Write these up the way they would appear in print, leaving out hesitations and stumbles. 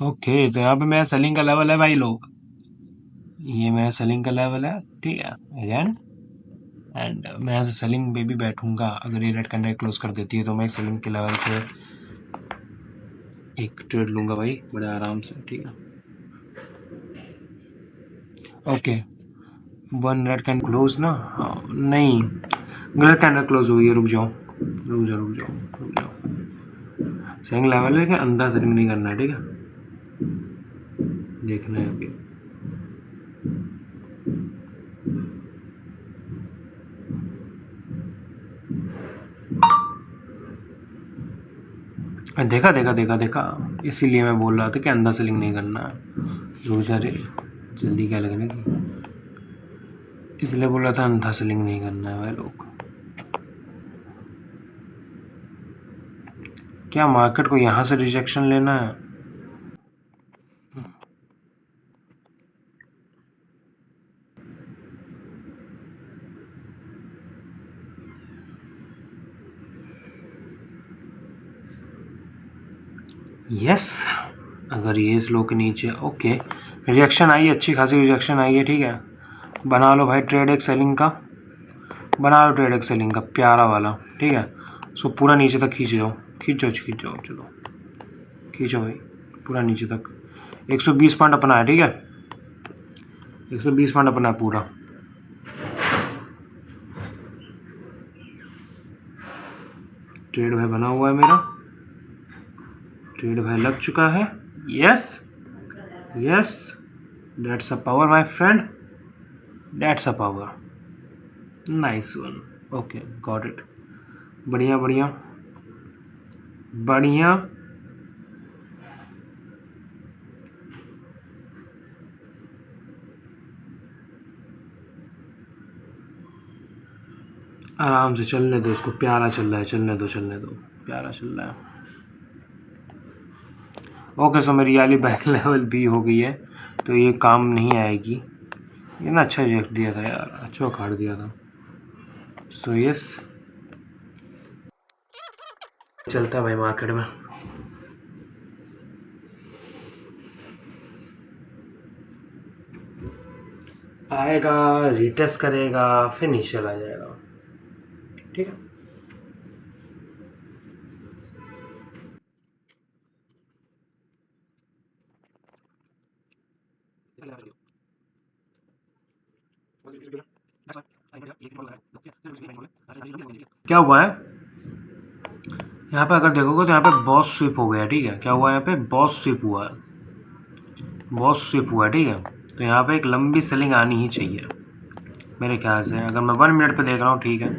Okay, तो यहाँ पे मेरा सेलिंग का लेवल है भाई लोग, ये मेरा सेलिंग का लेवल है, ठीक है। अगेन एंड मैं यहाँ से सेलिंग पे भी बैठूंगा, अगर ये रेड कैंडल क्लोज कर देती है तो मैं सेलिंग के लेवल पे एक ट्रेड लूंगा भाई बड़े आराम से, ठीक है। Okay, one red candle close ना, हाँ नहीं, गलत कैंडल क्लोज हुई है, रुक जाओ रुक जाओ रुक जाओ रुक जाओ। सेलिंग लेवल है कि अंदर सेलिंग नहीं करना है, ठीक है, देखना है अभी। देखा देखा देखा देखा, इसीलिए मैं बोल रहा था कि अंदर सेलिंग नहीं करना है। रोजा रे जल्दी क्या लगने की, इसलिए बोल रहा था अंदर सेलिंग नहीं करना है भाई लोग। क्या मार्केट को यहाँ से रिजेक्शन लेना है? यस, अगर ये स्लो के नीचे, ओके रिजेक्शन आई है, अच्छी खासी रिजेक्शन आई है, ठीक है। बना लो भाई ट्रेड एक सेलिंग का, बना लो ट्रेड एक सेलिंग का प्यारा वाला, ठीक है। सो पूरा नीचे तक खींच जाओ, खींचो खींचो, चलो खींचो भाई पूरा नीचे तक। 120 पॉइंट अपना है, ठीक है, 120 पॉइंट अपना है पूरा। ट्रेड भाई बना हुआ है मेरा, ट्रेड भाई लग चुका है। Yes yes, that's a power my friend, that's a power, nice one, okay got it, बढ़िया बढ़िया बढ़िया। आराम से चलने दो उसको, प्यारा चल रहा है, चलने दो प्यारा चल रहा है। ओके, सो मेरी वाली बैक लेवल भी हो गई है, तो ये काम नहीं आएगी। ये ना अच्छा रिजेक्ट दिया था यार, अच्छा उखाड़ दिया था। सो यस, चलता है भाई मार्केट में। आएगा, रिटेस्ट करेगा, फिर नीचे चला जाएगा, ठीक है। क्या हुआ है यहाँ पे, अगर देखोगे तो यहाँ पे बॉस स्विप हो गया, ठीक है। क्या हुआ यहाँ पे, बॉस स्विप हुआ है, बॉस स्विप हुआ है, ठीक है। तो यहाँ पे एक लंबी सेलिंग आनी ही चाहिए मेरे ख्याल से। अगर मैं 1 मिनट पे देख रहा हूँ, ठीक है,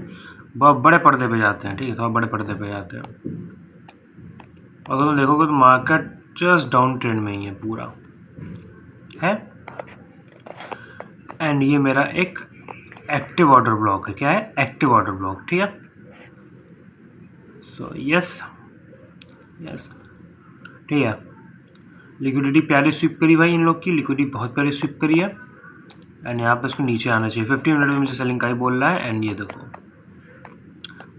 बहुत बड़े पर्दे पे जाते हैं, ठीक है, थोड़ा बड़े पर्दे पे जाते हैं। अगर तुम देखोगे तो मार्केट जस्ट डाउन ट्रेंड में ही है पूरा, है। एंड ये मेरा एक एक्टिव ऑर्डर ब्लॉक है, क्या है, एक्टिव ऑर्डर ब्लॉक, ठीक है। सो यस यस, ठीक है। लिक्विडिटी प्यारी स्विप करी भाई, इन लोग की लिक्विडिटी बहुत प्यारी स्विप करी है। एंड यहाँ पे इसको नीचे आना चाहिए, 50 मिनट में मुझे सेलिंग का ही बोल रहा है। एंड ये देखो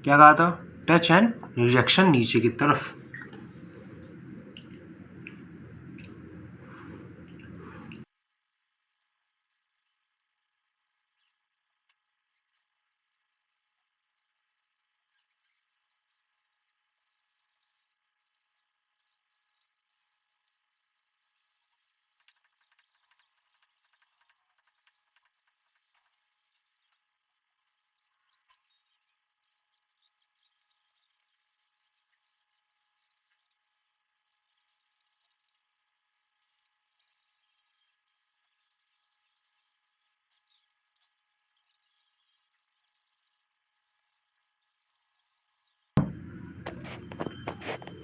क्या कहा था, टच एंड रिजेक्शन नीचे की तरफ।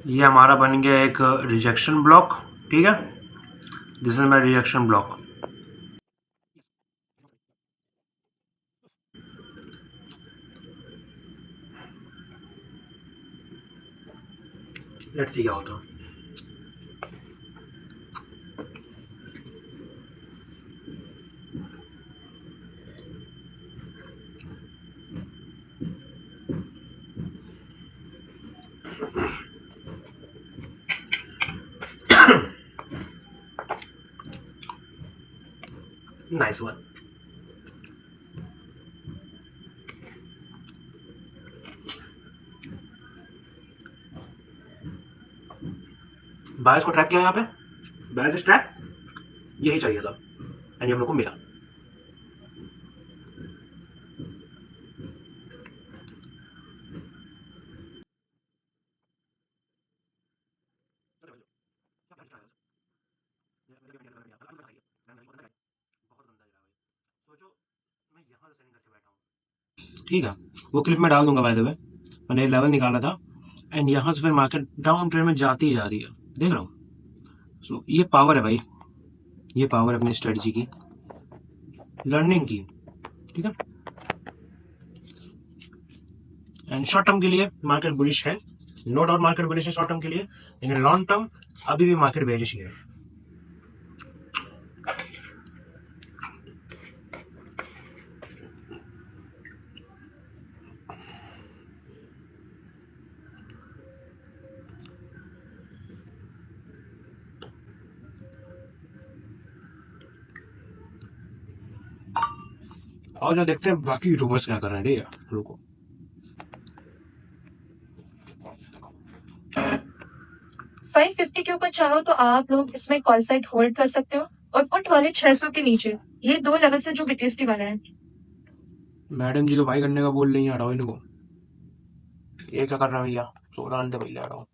ये हमारा बन गया एक रिजेक्शन ब्लॉक, ठीक है। This is my rejection block. Let's see क्या होता है। Nice one. बायस को ट्रैप किया यहाँ पे, बायस इज ट्रैप, यही चाहिए था एंड हम लोग को मिला। ठीक है, वो क्लिप में डाल दूंगा बाय द वे। मैंने लेवल निकाला था एंड यहाँ से फिर मार्केट डाउन ट्रेंड में जाती ही जा रही है, देख रहा हूँ। सो ये पावर है भाई, ये पावर है अपनी स्ट्रेटजी की, लर्निंग की, ठीक है। एंड शॉर्ट टर्म के लिए मार्केट बुलिश है, नो डाउट मार्केट बुलिश है शॉर्ट टर्म के लिए, लेकिन लॉन्ग टर्म अभी भी मार्केट बेरिश है। और जो देखते हैं बाकी यूट्यूबर्स क्या कर रहे हैं, ठीक है, रुको। 550 के ऊपर चाहो तो आप लोग इसमें कॉल साइड होल्ड कर सकते हो, और पुट वाले 600 के नीचे, ये दो लेवल से जो बीटीएसटी वाला है। मैडम जी तो भाई करने का बोल रही है, हटाओ इनको। ये क्या कर रहा है भैया, 16 घंटे पहले हटाओ।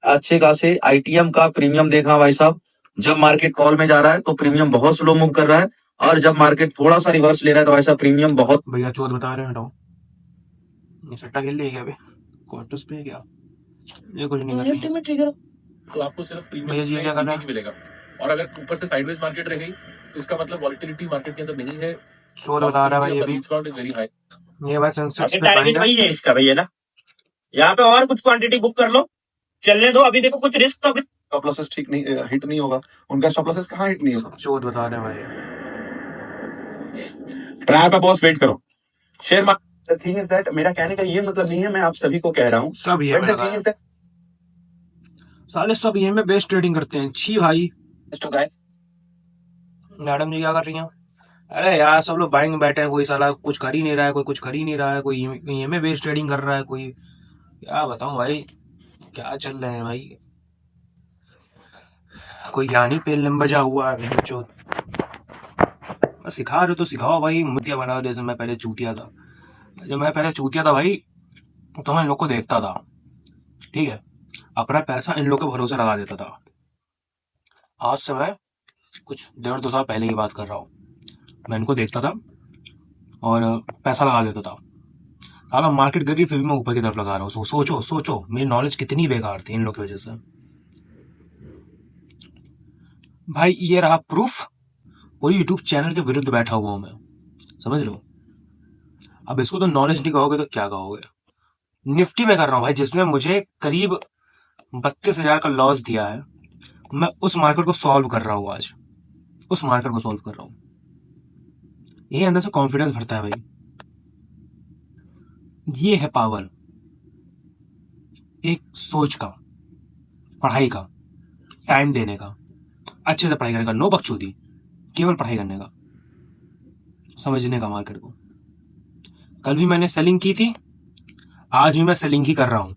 अच्छे खासे आईटीएम का प्रीमियम देखा भाई साहब, जब मार्केट कॉल में जा रहा है तो प्रीमियम बहुत स्लो मूव कर रहा है, और जब मार्केट थोड़ा सा रिवर्स ले रहा है तो भाई साहब प्रीमियम बहुत। भैया चौथ बता रहे हैं, हटाओ। ये सट्टा खेल रही है क्या अभी, क्वार्टर्स पे है क्या? ये कुछ नहीं निफ्टी में ट्रिगर तो आपको सिर्फ भैया प्रीमियम जी क्या करना है? मिलेगा, और अगर ऊपर से साइडवेज मार्केट रह गई तो इसका मतलब वॉलिटिलिटी मार्केट के अंदर नहीं है, चौथ बता रहा है भाई, ये भी reach count is very high. ये भाई सेंसेक्स पे टारगेट वही है इसका भैया ना, यहाँ पे और कुछ क्वांटिटी बुक कर लो, चलने दो, अभी देखो कुछ रिस्क तो अभी स्टॉप लॉसेस ठीक नहीं हिट नहीं होगा, उनका स्टॉप लॉसेस कहाँ हिट नहीं होगा। चौथ बता रहे हैं भाई। ट्रायल पे बॉस वेट करो। Share market the thing is that, मेरा कहने का ये मतलब नहीं है, मैं आप सभी को कह रहा हूँ, सब ये but the thing is that साले सब ये में बेस्ट ट्रेडिंग करते हैं, छी भाई। टू गाइस, मैडम जी क्या कर रही हैं? अरे यार सब लोग बाइंग में बैठे हैं, कोई साला कुछ कर ही नहीं रहा है, कोई कुछ कर ही नहीं रहा है, कोई ये में बेस्ट ट्रेडिंग कर रहा है, कोई क्या बताऊं भाई, क्या चल रहे हैं भाई। कोई ज्ञानी पेल नंबर जा हुआ है जो सिखा रहे तो सिखाओ भाई, मुतिया बनाओ। जैसे मैं पहले चूतिया था, जब मैं पहले चूतिया था भाई तो मैं इन लोग को देखता था, ठीक है, अपना पैसा इन लोग के भरोसे लगा देता था। आज से मैं कुछ 1.5-2 साल पहले की बात कर रहा हूँ, मैं इनको देखता था और पैसा लगा देता था। साला मार्केट गिर रही फिर भी मैं ऊपर की तरफ लगा रहा हूँ। सोचो सोचो मेरी नॉलेज कितनी बेकार थी इन लोग की वजह से भाई। ये रहा प्रूफ, कोई यूट्यूब चैनल के विरुद्ध बैठा हुआ हूं मैं, समझ लो। अब इसको तो नॉलेज नहीं कहोगे तो क्या कहोगे। निफ्टी में कर रहा हूं भाई, जिसमें मुझे करीब 32,000 का लॉस दिया है, मैं उस मार्केट को सॉल्व कर रहा हूं आज, उस मार्केट को सॉल्व कर रहा हूं। ये अंदर से कॉन्फिडेंस भरता है भाई, ये है पावर एक सोच का, पढ़ाई का, टाइम देने का, अच्छे से पढ़ाई करने का, नो बकचोदी, केवल पढ़ाई करने का, समझने का मार्केट को। कल भी मैंने सेलिंग की थी, आज भी मैं सेलिंग ही कर रहा हूं,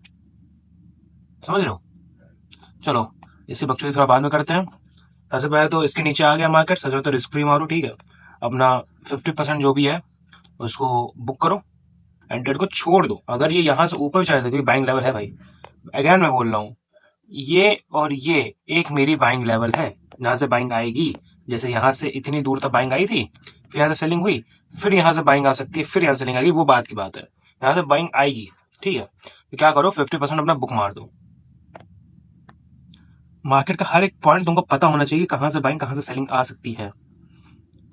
समझ रहे हो। चलो इससे बकचोदी थोड़ा बाद में करते हैं। सबसे पहले तो इसके नीचे आ गया मार्केट, सबसे पहले तो रिस्क फ्री मारो, ठीक है। अपना 50% जो भी है उसको बुक करो एंड ट्रेड को छोड़ दो। अगर ये यहां से ऊपर जाए तो, क्योंकि बाइंग लेवल है भाई, अगेन मैं बोल रहा हूँ, ये और ये एक मेरी बाइंग लेवल है, जहां से बाइंग आएगी। जैसे यहां से इतनी दूर तक बाइंग आई थी, फिर यहां से सेलिंग हुई, फिर यहां से बाइंग आ सकती है, फिर यहां से सेलिंग आएगी, वो बात की बात है। यहां से बाइंग आएगी, ठीक है, तो क्या करो 50% अपना बुक मार दो। मार्केट का हर एक पॉइंट तुमको पता होना चाहिए, कहां से बाइंग कहां से सेलिंग आ सकती है,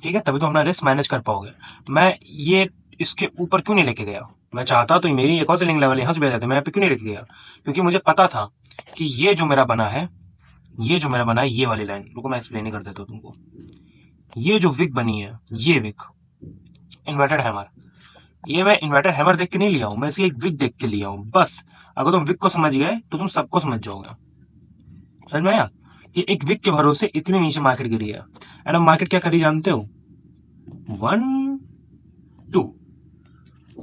ठीक है, तभी तो अपना रिस्क मैनेज कर पाओगे। मैं ये इसके ऊपर क्यों नहीं लेके गया, मैं चाहता तो मेरी एक और सेलिंग लेवल यहां से भी आ जाती, मैं यहाँ पे क्यों नहीं लेके गया, क्योंकि मुझे पता था कि ये जो मेरा बना है, ये जो मेरा बना है, ये वाली लाइन, रुको मैं एक्सप्लेन ही कर देता हूँ तुमको। ये जो विक बनी है, ये विक इन्वर्टेड हैमर, ये मैं इन्वर्टेड हैमर देख के नहीं लिया हूं, मैं इसकी एक विक देख के लिया हूं बस। अगर तुम विक को समझ गए तो तुम सबको समझ जाओगे, समझ में आया। कि एक विक के भरोसे इतनी नीचे मार्केट गिरी है, एंड अब मार्केट क्या करी जानते हो, 1 2,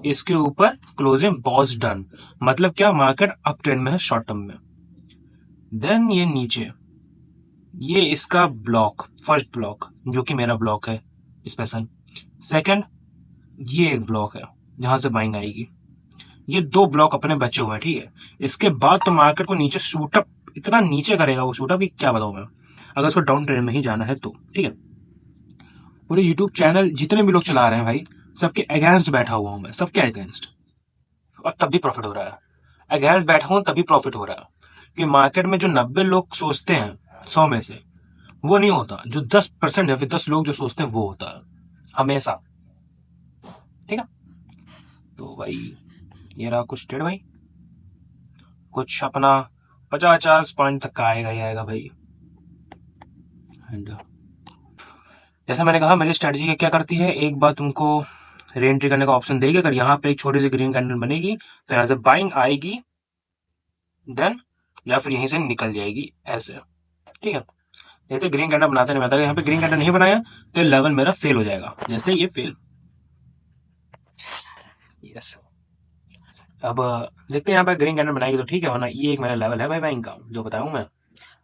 इसके ऊपर क्लोजिंग बॉस डन, मतलब क्या, मार्केट अप ट्रेंड में है शॉर्ट टर्म में। देन ये नीचे, ये इसका ब्लॉक, फर्स्ट ब्लॉक जो कि मेरा ब्लॉक है स्पेशल। सेकंड, ये एक ब्लॉक है जहां से बाइंग आएगी। ये 2 ब्लॉक अपने बचे हुए हैं, ठीक है। इसके बाद तो मार्केट को नीचे शूटअप, इतना नीचे करेगा वो शूटअप कि क्या बताऊं मैं, अगर उसको डाउन ट्रेंड में ही जाना है तो, ठीक है। पूरे यूट्यूब चैनल जितने भी लोग चला रहे हैं भाई, सबके अगेंस्ट बैठा हुआ हूं मैं, सबके अगेंस्ट, और तब भी प्रॉफिट हो रहा है। अगेंस्ट बैठा हूं तभी प्रॉफिट हो रहा है, कि मार्केट में जो 90 लोग सोचते हैं 100 में से, वो नहीं होता। जो 10% या फिर 10 लोग जो सोचते हैं वो होता है हमेशा, ठीक है। तो भाई ये रहा कुछ ट्रेड भाई, कुछ अपना 50 पॉइंट तक का आएगा ही आएगा भाई। एंड जैसे मैंने कहा, मेरी स्ट्रेटजी क्या करती है, एक बार तुमको री एंट्री करने का ऑप्शन देगी, अगर यहाँ पे एक छोटी सी ग्रीन कैंडल बनेगी तो यहाँ से बाइंग आएगी, देन या फिर यहीं से निकल जाएगी ऐसे, ठीक है। जैसे ग्रीन कैंडल बनाते नहीं, यहाँ पे ग्रीन कैंडल नहीं बनाया तो लेवल मेरा फेल हो जाएगा, जैसे ये फेल। यस, अब देखते हैं यहाँ पे ग्रीन कैंडल बनाएगी तो ठीक है, वरना ये एक मेरा लेवल है भाई बाइंग का, जो बताऊं मैं।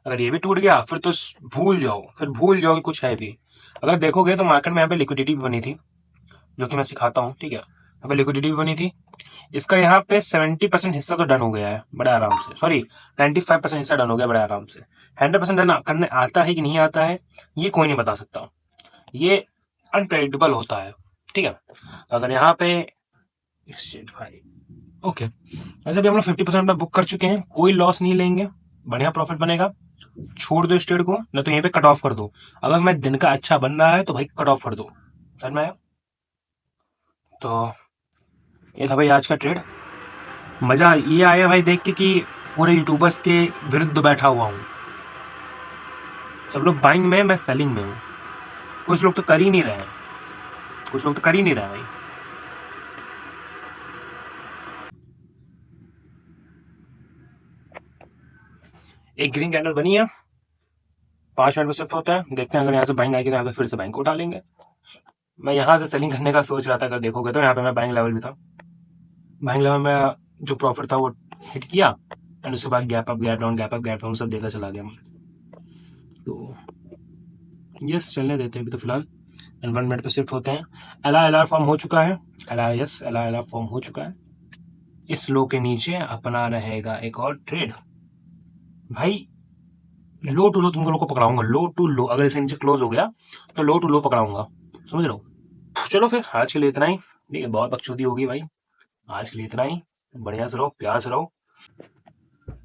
अगर ये भी टूट गया फिर तो भूल जाओ, फिर भूल जाओ कि कुछ है भी। अगर देखोगे तो मार्केट में यहाँ पे लिक्विडिटी भी बनी थी, जो कि मैं सिखाता हूँ, ठीक है। यहाँ पे लिक्विडिटी भी बनी थी, इसका यहाँ पे 70% हिस्सा तो डन हो गया है बड़े आराम से, सॉरी 95% हिस्सा डन हो गया बड़े आराम से। 100% डन करने आता है कि नहीं आता है ये कोई नहीं बता सकता, ये अनप्रेडिक्टेबल होता है, ठीक है। अगर यहाँ पे भाई ओके, वैसे भी हम लोग 50% में बुक कर चुके हैं, कोई लॉस नहीं लेंगे, बढ़िया प्रॉफिट बनेगा। छोड़ दो इस ट्रेड को, ना तो यहीं पे कट ऑफ कर दो। अगर मैं दिन का अच्छा बन रहा है तो भाई कट ऑफ कर दो, समझ में आया। तो ये था भाई आज का ट्रेड। मजा ये आया भाई देख के कि पूरे यूट्यूबर्स के विरुद्ध बैठा हुआ हूँ, सब लोग बाइंग में, मैं सेलिंग में हूँ। कुछ लोग तो कर ही नहीं रहे हैं, कुछ लोग तो कर ही नहीं रहे भाई। एक ग्रीन कैंडल बनी है, 5 मिनट में शिफ्ट होता है, देखते हैं अगर यहाँ से बाइंग आएगी तो यहाँ पे फिर से बाइंग को उठा लेंगे। मैं यहाँ से सेलिंग करने का सोच रहा था, अगर देखोगे तो यहाँ पे मैं बाइंग लेवल भी था, बाइंग लेवल में जो प्रॉफिट था वो हिट किया, एंड उसके बाद gap up gap down, gap up gap down सब देता चला गया मैं। तो यस, चलने देते हैं अभी तो फिलहाल, एंड 1 मिनट पे शिफ्ट होते हैं। एल फॉर्म हो चुका है, एल फॉर्म हो चुका है। इस लो के नीचे अपना रहेगा एक और ट्रेड भाई, लो टू लो तुमको लोग को पकड़ाऊंगा, लो टू लो, अगर इसे नीचे क्लोज हो गया तो लो टू लो पकड़ाऊंगा, समझ रहे हो। चलो फिर आज के लिए इतना ही, ठीक है, बहुत बकचोदी होगी भाई, आज के लिए इतना ही। बढ़िया से रहो, प्यार से रहो,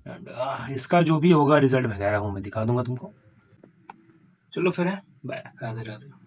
एंड इसका जो भी होगा रिजल्ट वगैरह हूँ मैं दिखा दूंगा तुमको। चलो फिर है, बाय, राधे राधे।